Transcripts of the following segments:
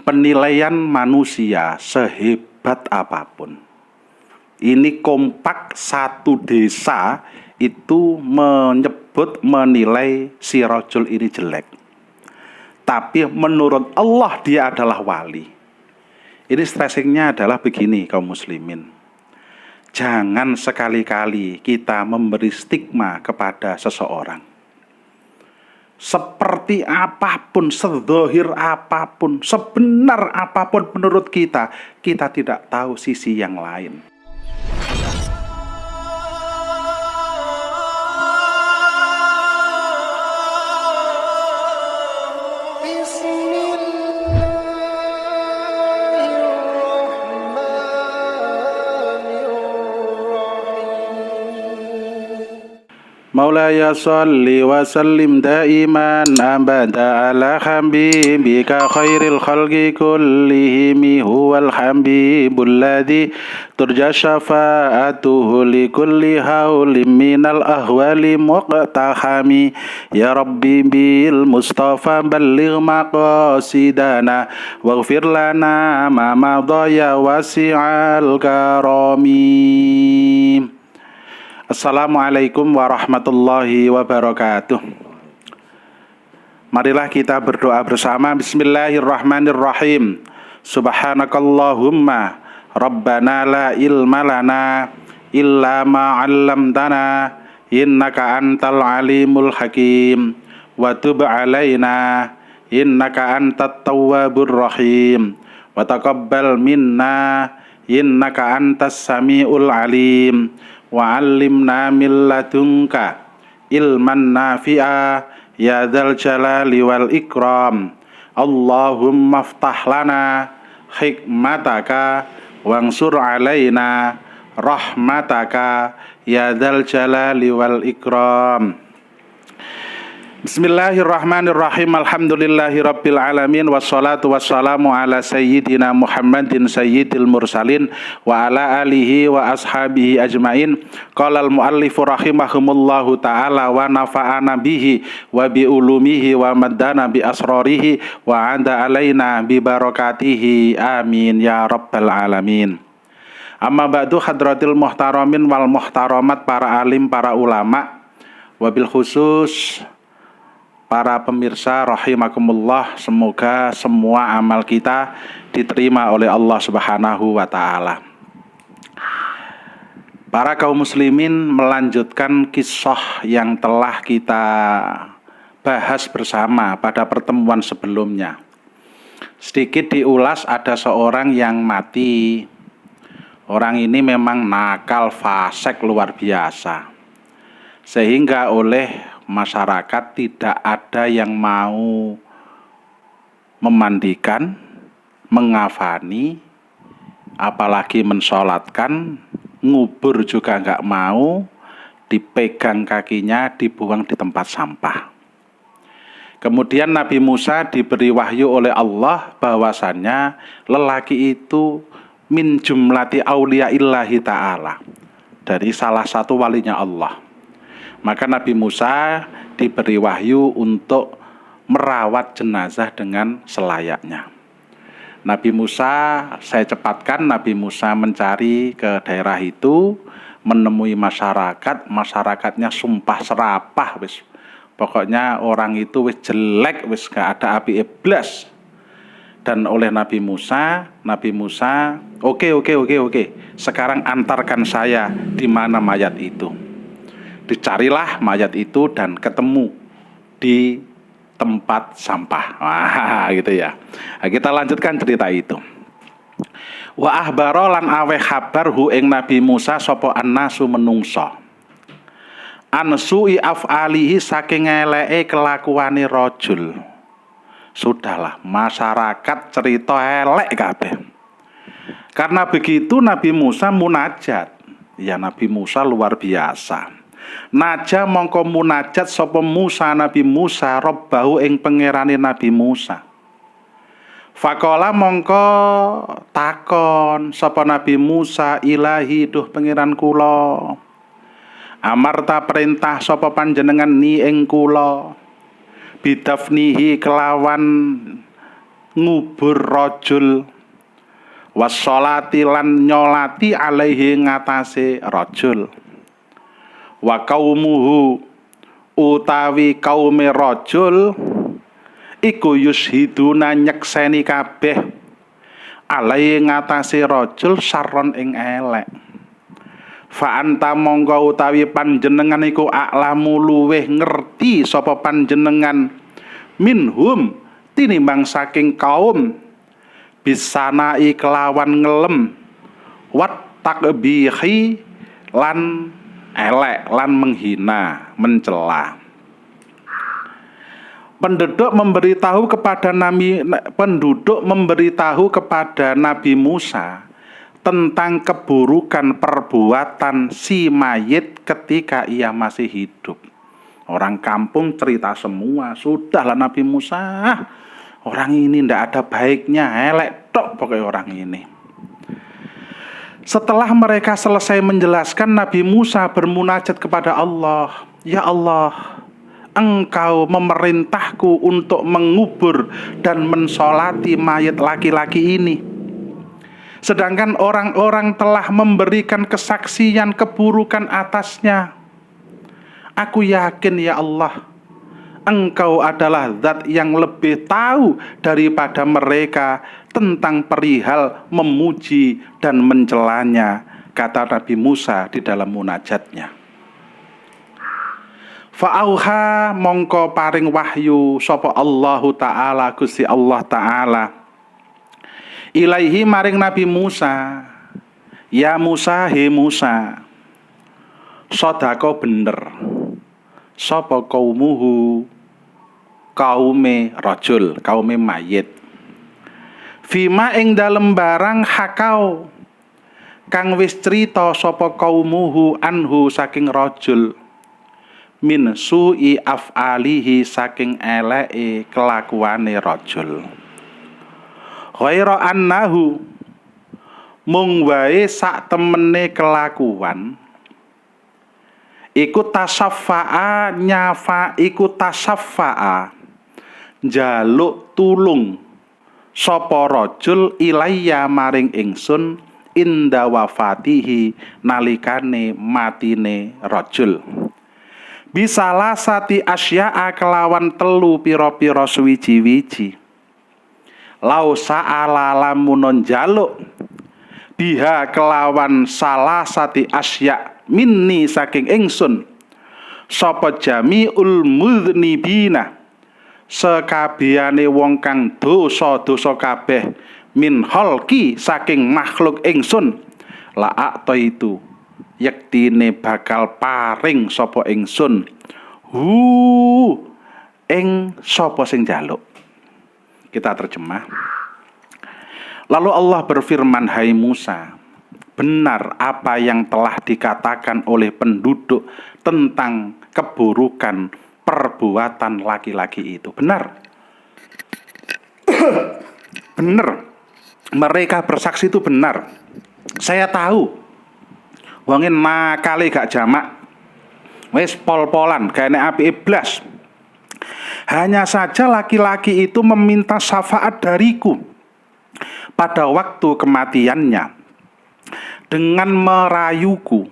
penilaian manusia sehebat apapun, ini kompak satu desa itu menilai si rajul ini jelek. Tapi menurut Allah dia adalah wali. Ini stressingnya adalah begini kaum muslimin. Jangan sekali-kali kita memberi stigma kepada seseorang. Seperti apapun, sedzohir apapun, sebenar apapun menurut kita, kita tidak tahu sisi yang lain. Maulaya salli wa sallim daiman abada ala habibika khairil khalqi kullihim huwal habibul ladzi turja syafa'atuhu li kulli haulim minal ahwali muqtahami ya rabbi bil mustafa balligh maqasidana waghfir lana ma madaya wasi'al karami. Assalamualaikum warahmatullahi wabarakatuh. Marilah kita berdoa bersama. Bismillahirrahmanirrahim. Subhanakallahumma Rabbana la ilma lana illa ma 'allamtana innaka antal alimul hakim wa tub 'alaina innaka antat tawwabur rahim wa taqabbal minna innaka antas samiul alim wa 'allimna min ladunka ilman nafi'a ya dzal jalali wal ikram. Allahumma iftah lana hikmataka wansur 'alaina rahmataka ya dzal jalali wal ikram. Bismillahirrahmanirrahim. Alhamdulillahi rabbil alamin. Wassalatu wassalamu ala sayyidina Muhammadin sayyidil mursalin wa ala alihi wa ashabihi ajmain. Qala al-muallifu rahimahumullahu ta'ala wa nafa'ana bihi wa bi ulumihi wa maddana bi asrarihi wa anda alaina bi barakatihi amin ya rabbal alamin. Amma ba'du hadratil muhtaramin wal muhtaramat, para alim, para ulama, wabil khusus para pemirsa rahimakumullah, semoga semua amal kita diterima oleh Allah Subhanahu wa taala. Para kaum muslimin, melanjutkan kisah yang telah kita bahas bersama pada pertemuan sebelumnya. Sedikit diulas, ada seorang yang mati. Orang ini memang nakal, fasik luar biasa. Sehingga oleh masyarakat tidak ada yang mau memandikan, mengafani, apalagi mensolatkan, ngubur juga nggak mau, dipegang kakinya, dibuang di tempat sampah. Kemudian Nabi Musa diberi wahyu oleh Allah bahwasannya lelaki itu min jumlati auliaillahi ta'ala, dari salah satu walinya Allah. Maka Nabi Musa diberi wahyu untuk merawat jenazah dengan selayaknya. Nabi Musa, saya cepatkan, Nabi Musa mencari ke daerah itu, menemui masyarakat, masyarakatnya sumpah serapah wis. Pokoknya orang itu wis jelek, wis gak ada api iblis. Dan oleh Nabi Musa, oke. Sekarang antarkan saya di mana mayat itu. Dicarilah mayat itu dan ketemu di tempat sampah. Wah, gitu ya. Nah, kita lanjutkan cerita itu. Wa ahbaro lan aweh kabar hu ing Nabi Musa sapa annasu menungso. Ansui af'alihi saking eleke kelakuane rajul. Sudahlah, masyarakat cerita elek kabeh. Karena begitu Nabi Musa munajat. Ya, Nabi Musa luar biasa. Naja mongko munajat sapa Musa, Nabi Musa robbahu ing pangerane Nabi Musa. Faqala mongko takon sapa Nabi Musa, ilahi duh pangeran kula. Amarta perintah sapa panjenengan ni ing kula bidafnihi kelawan ngubur rajul wassolati lan nyolati alaihi ngatasé rajul wa qaumuhu utawi kaume rajul iku yushiduna nyekseni kabeh alaihi ngatasé rajul sarron ing elek fa anta monggo utawi panjenengan iku a'lamu luweh ngerti sapa panjenengan minhum tinimbang saking kaum bisanai kelawan ngelem wat takbihi lan elek lan menghina mencela. Penduduk memberitahu kepada Nabi Musa tentang keburukan perbuatan si mayit ketika ia masih hidup. Orang kampung cerita semua, sudahlah Nabi Musa, orang ini ndak ada baiknya, elek tok pokoknya orang ini. Setelah mereka selesai menjelaskan, Nabi Musa bermunajat kepada Allah, ya Allah, Engkau memerintahku untuk mengubur dan mensolati mayat laki-laki ini. Sedangkan orang-orang telah memberikan kesaksian keburukan atasnya. Aku yakin ya Allah, Engkau adalah zat yang lebih tahu daripada mereka tentang perihal memuji dan mencelanya, kata Nabi Musa di dalam munajatnya. Fa'auha mongko paring wahyu sapa Allahu Ta'ala Gusti Allah Ta'ala ilaihi maring Nabi Musa, ya Musa, he Musa, sodako bener sapa kaumuhu kaume rajul, kaume mayit, fima ing dalem barang hakau kang wis crita sapa kaumuhu anhu saking rajul, min su'i af'alihi saking eleke kelakuane rajul, ghaira annahu mung wae sak temene kelakuan iku tasaffa'a njaluk tulung sapa rajul ilayya maring ingsun inda wafatihi nalikane matine rajul bisalah sati asya'a kelawan telu pira-pira suwiji-wiji lau sa'ala lamun njaluk biha kelawan salah sati asya' minni saking ingsun sapa jami'ul mudznibina sekabehane wong kang dosa-dosa kabeh min khalqi saking makhluk ingsun la akta itu yektine bakal paring sapa ingsun ing sapa sing njaluk. Kita terjemah. Lalu Allah berfirman, hai Musa, benar apa yang telah dikatakan oleh penduduk tentang keburukan perbuatan laki-laki itu. Benar. Benar. Mereka bersaksi itu benar. Saya tahu. Wongin nakale gak jamak. Wis pol-polan, kene api iblis. Hanya saja laki-laki itu meminta syafaat dariku pada waktu kematiannya dengan merayuku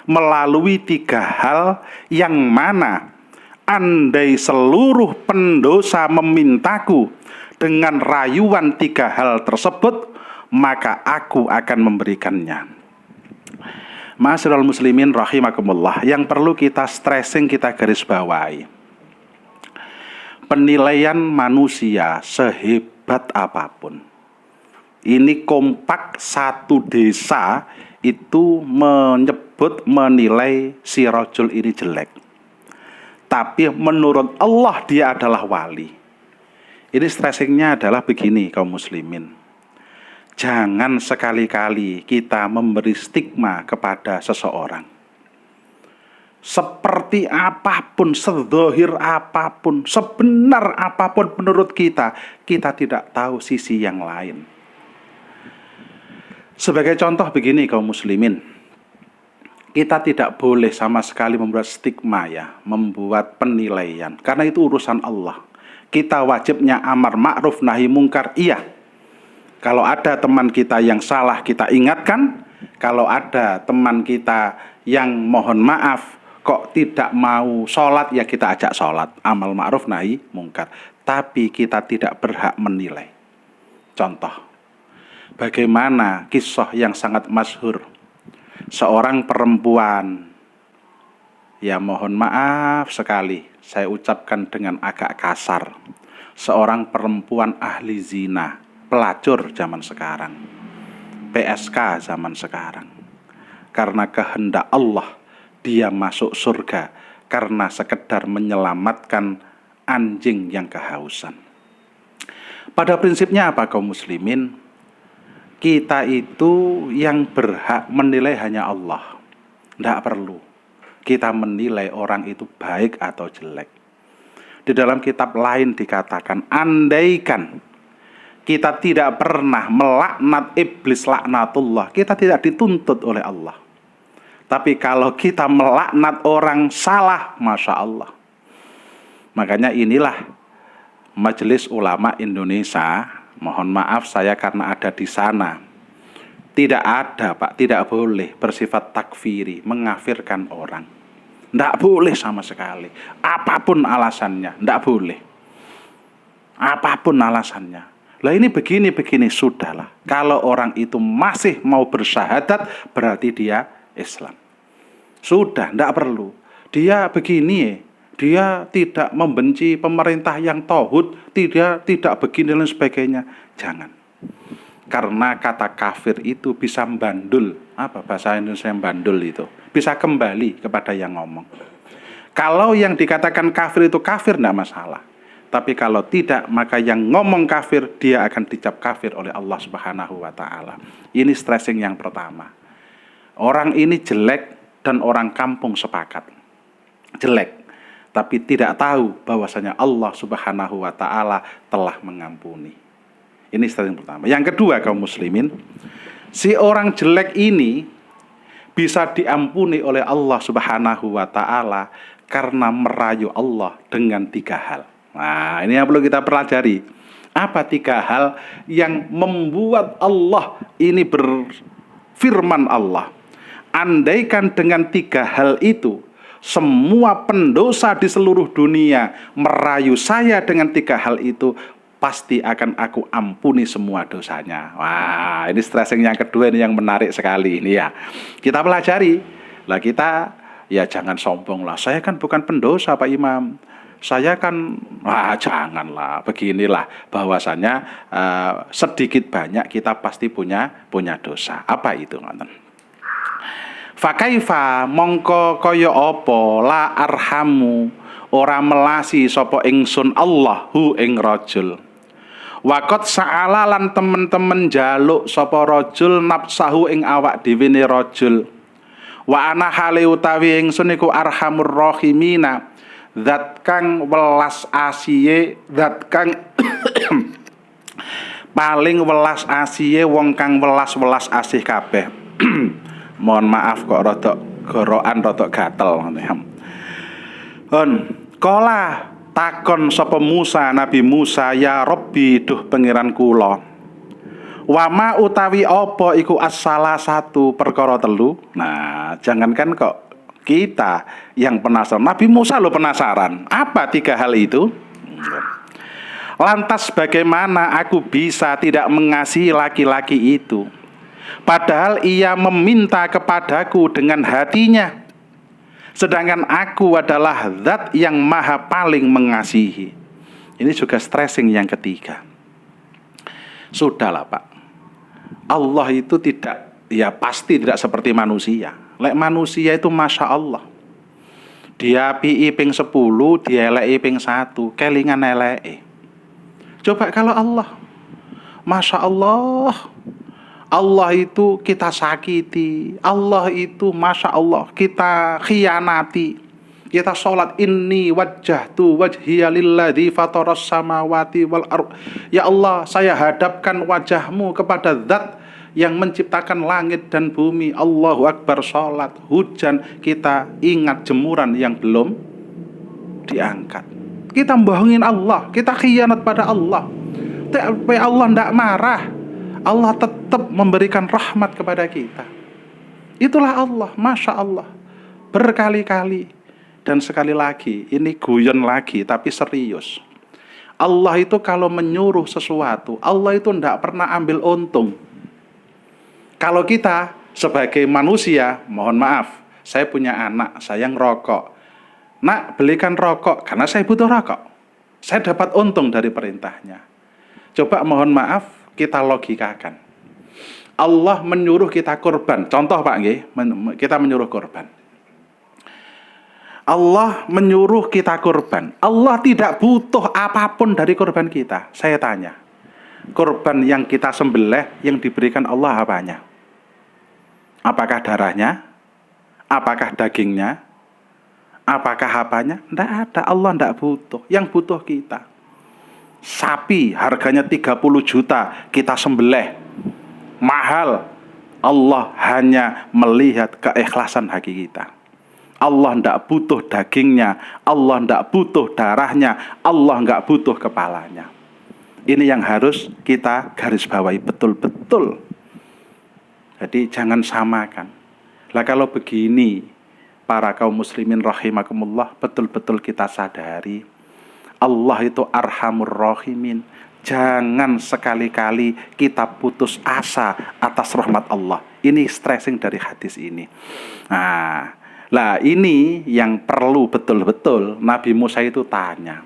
melalui 3 hal yang mana andai seluruh pendosa memintaku dengan rayuan 3 hal tersebut, maka aku akan memberikannya. Ma'asyiral muslimin rahimakumullah, yang perlu kita stressing, kita garis bawahi, penilaian manusia sehebat apapun, ini kompak satu desa itu menilai si rajul ini jelek, tapi menurut Allah dia adalah wali. Ini stressingnya adalah begini kaum muslimin, jangan sekali-kali kita memberi stigma kepada seseorang. Seperti apapun, sedzohir apapun, sebenar apapun menurut kita, kita tidak tahu sisi yang lain. Sebagai contoh begini kaum muslimin, kita tidak boleh sama sekali membuat stigma ya, membuat penilaian, karena itu urusan Allah. kita wajibnya amar ma'ruf nahi mungkar, iya. Kalau ada teman kita yang salah, kita ingatkan. Kalau ada teman kita yang mohon maaf kok tidak mau sholat, ya kita ajak sholat, amal ma'ruf nahi mungkar. Tapi kita tidak berhak menilai. Contoh, bagaimana kisah yang sangat masyhur, seorang perempuan, ya mohon maaf sekali saya ucapkan dengan agak kasar, seorang perempuan ahli zina, pelacur zaman sekarang, PSK zaman sekarang. Karena kehendak Allah dia masuk surga karena sekedar menyelamatkan anjing yang kehausan. Pada prinsipnya apa kaum muslimin? Kita itu yang berhak menilai hanya Allah. Tidak perlu kita menilai orang itu baik atau jelek. Di dalam kitab lain dikatakan, andaikan kita tidak pernah melaknat iblis laknatullah, kita tidak dituntut oleh Allah. Tapi kalau kita melaknat orang salah, Masya Allah. Makanya inilah Majelis Ulama Indonesia, mohon maaf saya karena ada di sana, tidak ada Pak, tidak boleh bersifat takfiri, mengafirkan orang. Tidak boleh sama sekali. Apapun alasannya, tidak boleh. Apapun alasannya. Lah ini begini, sudahlah. Kalau orang itu masih mau bersyahadat, berarti dia Islam. Sudah, tidak perlu. Dia begini, dia tidak membenci pemerintah yang tauhid, tidak begini dan sebagainya. Jangan. Karena kata kafir itu bisa bandul. Apa bahasa Indonesia yang bandul itu? Bisa kembali kepada yang ngomong. Kalau yang dikatakan kafir itu kafir, tidak masalah. Tapi kalau tidak, maka yang ngomong kafir, dia akan dicap kafir oleh Allah Subhanahu wa Ta'ala. Ini stressing yang pertama. Orang ini jelek dan orang kampung sepakat. Jelek. Tapi tidak tahu bahwasanya Allah Subhanahu wa Ta'ala telah mengampuni. Ini yang pertama. Yang kedua kaum muslimin, si orang jelek ini bisa diampuni oleh Allah Subhanahu wa Ta'ala karena merayu Allah dengan 3 hal. Nah, ini yang perlu kita pelajari. Apa 3 hal yang membuat Allah ini berfirman Allah, andaikan dengan 3 hal itu semua pendosa di seluruh dunia merayu saya dengan 3 hal itu, pasti akan aku ampuni semua dosanya. Wah, ini stressing yang kedua ini yang menarik sekali ini ya. Kita pelajari. Lah kita ya jangan sombong lah. Saya kan bukan pendosa Pak Imam. Saya kan, janganlah. Beginilah bahwasanya sedikit banyak kita pasti punya dosa. Apa itu ngoten? Fakaifa mongko kaya apa la arhamu ora melasi sapa ingsun Allah hu ing rajul. Wakot sa'ala lan temen-temen jaluk sapa rajul nafsahu ing awak dhewe ne rajul. Wa ana hale utawi ingsun iku arhamur rahimina, zat kang welas asiye, zat kang paling welas asiye wong kang welas asih kabeh. Mohon maaf kok rada gorokan, rada gatel ngono. Kola takon sapa Musa, Nabi Musa, ya Rabbi duh pangeran kula. Wama utawi apa iku as-salah satu perkara 3. Nah, jangankan kok kita yang penasaran, Nabi Musa lo penasaran. Apa 3 hal itu? Lantas bagaimana aku bisa tidak mengasihi laki-laki itu, padahal ia meminta kepadaku dengan hatinya, sedangkan aku adalah zat yang maha paling mengasihi. Ini juga stressing yang ketiga. Sudahlah Pak, Allah itu tidak, ya pasti tidak seperti manusia. Lek manusia itu Masya Allah, dia pi ping 10, dia elek ping 1, kelingan elek. Coba kalau Allah, Masya Allah, Allah itu kita sakiti, Allah itu Masya Allah kita khianati. Kita sholat, inni wajjahtu wajhiya lilladzi fataras samawati wal ardh. Ya Allah, saya hadapkan wajahmu kepada zat yang menciptakan langit dan bumi. Allahu Akbar, sholat, hujan, kita ingat jemuran yang belum diangkat. kita bohongin Allah, kita khianat pada Allah. Tapi Allah tidak marah. Allah tetap memberikan rahmat kepada kita. Itulah Allah, Masya Allah. Berkali-kali. Dan sekali lagi, ini guyon lagi, tapi serius. Allah itu kalau menyuruh sesuatu, Allah itu tidak pernah ambil untung. Kalau kita sebagai manusia, mohon maaf, saya punya anak, saya ngerokok. Nak, belikan rokok, karena saya butuh rokok. Saya dapat untung dari perintahnya. Coba mohon maaf, kita logikakan. Allah menyuruh kita kurban. Contoh Pak nggih, kita menyuruh kurban. Allah menyuruh kita kurban. Allah tidak butuh apapun dari kurban kita. Saya tanya, kurban yang kita sembelih yang diberikan Allah apanya? Apakah darahnya? Apakah dagingnya? Apakah apanya? Tidak ada. Allah tidak butuh. Yang butuh kita. Sapi harganya 30 juta kita sembelih. Mahal. Allah hanya melihat keikhlasan hati kita. Allah tidak butuh dagingnya, Allah tidak butuh darahnya, Allah nggak butuh kepalanya. Ini yang harus kita garis bawahi betul-betul. Jadi jangan samakan. Lah kalau begini, para kaum muslimin rahimakumullah, betul-betul kita sadari Allah itu arhamur rahimin. Jangan sekali-kali kita putus asa atas rahmat Allah. Ini stressing dari hadis ini. Nah, ini yang perlu betul-betul Nabi Musa itu tanya.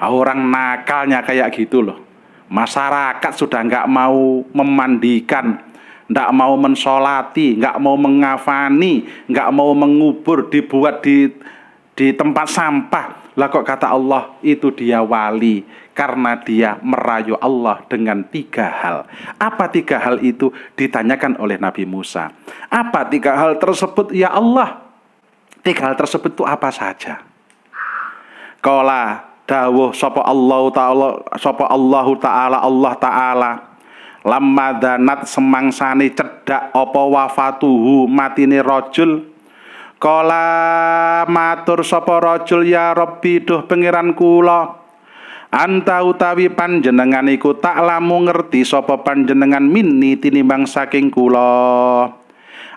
Orang nakalnya kayak gitu loh. Masyarakat sudah nggak mau memandikan, nggak mau mensolati, nggak mau mengafani, nggak mau mengubur, dibuat di tempat sampah. Lah kok kata Allah itu dia wali, karena dia merayu Allah dengan 3 hal. Apa 3 hal itu? Ditanyakan oleh Nabi Musa. Apa 3 hal tersebut ya Allah? 3 hal tersebut itu apa saja? Qala dawuh sapa Allah Ta'ala lamma danat semangsane cedhak apa wafatuhu matine rajul. Qala matur sapa rajul ya Rabbi duh pangeran kula. Anta utawi panjenengan iku tak lamu ngerti sapa panjenengan minni tinimbang saking kula.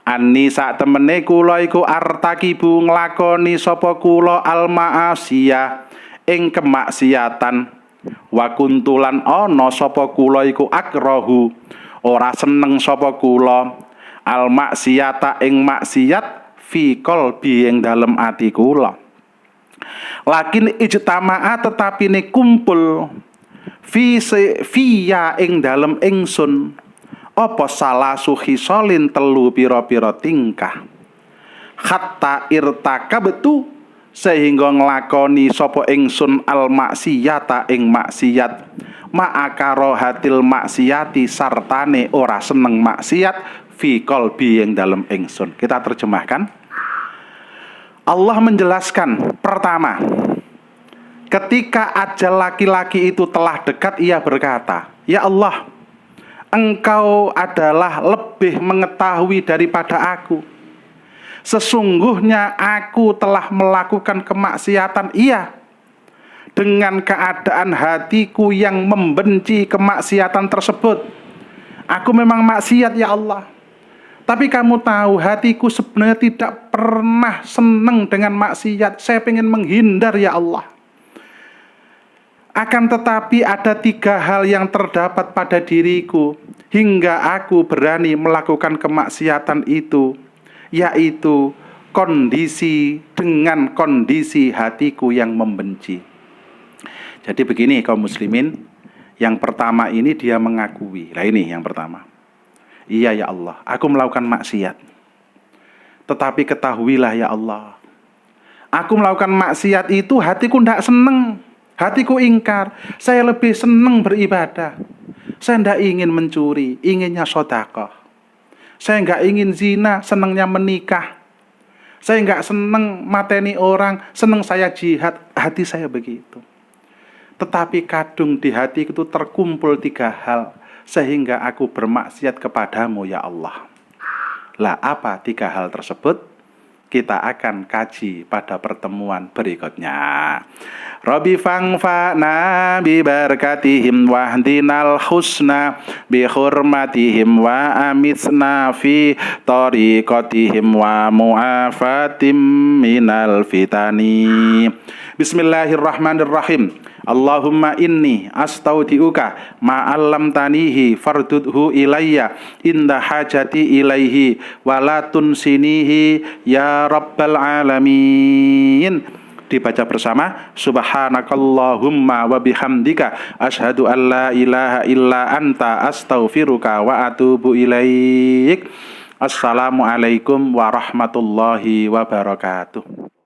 Ani sak temene kula iku artakibu nglakoni sapa kula al-ma'asiyah ing kemaksiatan. Wa kuntulan ana sapa kula iku akrahu ora seneng sapa kula al-maksiyata ing maksiat fi qalbi ing dalem ati kula. Lakin ijtama'a tetapi ne kumpul fiya ing dalem ingsun apa salah suhisolin telu pira-pira tingkah hatta irtakabtu sehingga nglakoni sapa ingsun al maksiyata ing maksiat ma'akaro hatil maksiyati sartane ora seneng maksiat fi qalbi ing dalem ingsun. Kita terjemahkan. Allah menjelaskan, pertama, ketika ajal laki-laki itu telah dekat, ia berkata, ya Allah, Engkau adalah lebih mengetahui daripada aku. Sesungguhnya aku telah melakukan kemaksiatan, iya, dengan keadaan hatiku yang membenci kemaksiatan tersebut. Aku memang maksiat ya Allah, tapi kamu tahu hatiku sebenarnya tidak pernah senang dengan maksiat. Saya ingin menghindar ya Allah. Akan tetapi ada 3 hal yang terdapat pada diriku hingga aku berani melakukan kemaksiatan itu, yaitu kondisi hatiku yang membenci. Jadi begini kaum muslimin, yang pertama ini dia mengakui. Nah ini yang pertama. Iya ya Allah, aku melakukan maksiat. Tetapi ketahuilah ya Allah, aku melakukan maksiat itu hatiku tidak senang. Hatiku ingkar. Saya lebih senang beribadah. Saya tidak ingin mencuri, inginnya sedekah. Saya nggak ingin zina, senangnya menikah. Saya nggak senang mateni orang, senang saya jihad. Hati saya begitu. Tetapi kadung di hati itu terkumpul 3 hal, sehingga aku bermaksiat kepadamu ya Allah. Lah apa 3 hal tersebut? kita akan kaji pada pertemuan berikutnya. Rabbi fangfa'na bi barakatihim wahdinal husna bi hurmatihim wa amitsna fi tariqatihim wa mu'afatim minal fitani. Bismillahirrahmanirrahim. Allahumma inni astaudiuka ma'allam tanihi fardudhu ilayya inda hajati ilaihi walatun sinihi ya rabbal alamin. Dibaca bersama. Subhanakallahumma wa bihamdika asyhadu an la ilaha illa anta astaghfiruka wa atubu ilaik. Assalamualaikum warahmatullahi wabarakatuh.